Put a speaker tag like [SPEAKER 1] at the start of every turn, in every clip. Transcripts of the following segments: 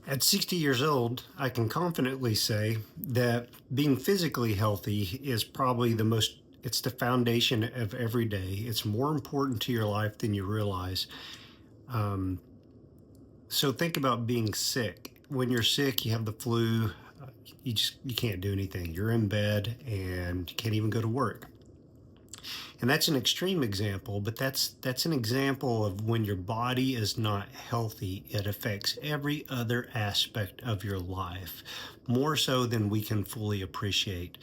[SPEAKER 1] At 60 years old, I can confidently say that being physically healthy is probably it's the foundation of every day. It's more important to your life than you realize. Um, so think about being sick. When you're sick, you have the flu, you can't do anything. You're in bed and you can't even go to work. And that's an extreme example, but that's an example of when your body is not healthy, it affects every other aspect of your life, more so than we can fully appreciate.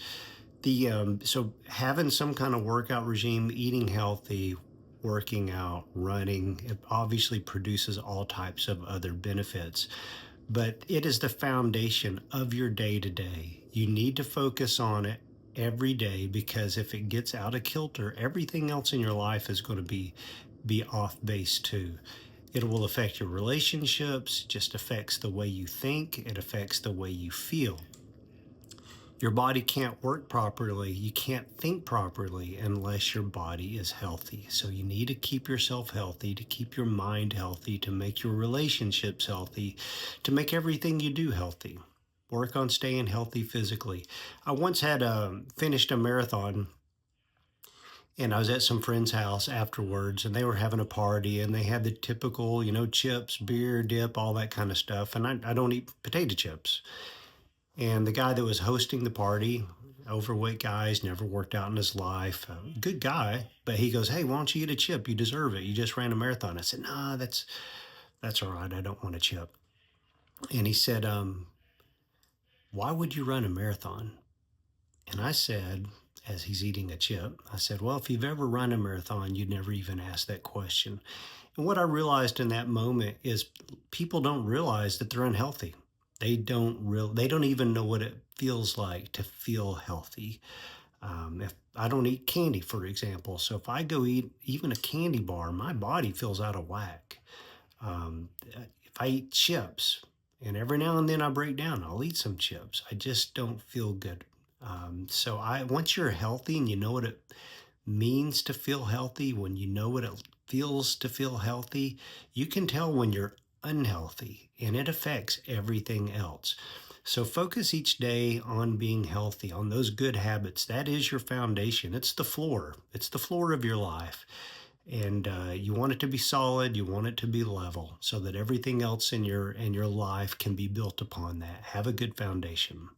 [SPEAKER 1] So having some kind of workout regime, eating healthy, working out, running, it obviously produces all types of other benefits, but it is the foundation of your day to day. You need to focus on it every day, because if it gets out of kilter, everything else in your life is going to be off base too. It will affect your relationships, just affects the way you think, it affects the way you feel. Your body can't work properly, you can't think properly unless your body is healthy. So you need to keep yourself healthy, to keep your mind healthy, to make your relationships healthy, to make everything you do healthy. Work on staying healthy physically. I once had finished a marathon, and I was at some friend's house afterwards, and they were having a party, and they had the typical, chips, beer, dip, all that kind of stuff. And I don't eat potato chips. And the guy that was hosting the party, overweight guy, he's never worked out in his life, good guy, but he goes, "Hey, why don't you get a chip? You deserve it. You just ran a marathon." I said, "Nah, that's all right. I don't want a chip." And he said, "Why would you run a marathon?" And I said, as he's eating a chip, I said, "Well, if you've ever run a marathon, you'd never even ask that question." And what I realized in that moment is people don't realize that they're unhealthy. They don't even know what it feels like to feel healthy. If I don't eat candy, for example, so if I go eat even a candy bar, my body feels out of whack. If I eat chips, and every now and then I break down, I'll eat some chips. I just don't feel good. So I once you're healthy and you know what it means to feel healthy, when you know what it feels to feel healthy, you can tell when you're unhealthy, and it affects everything else. So focus each day on being healthy, on those good habits. That is your foundation. It's the floor. It's the floor of your life. And you want it to be solid. You want it to be level, so that everything else in your life can be built upon that. Have a good foundation.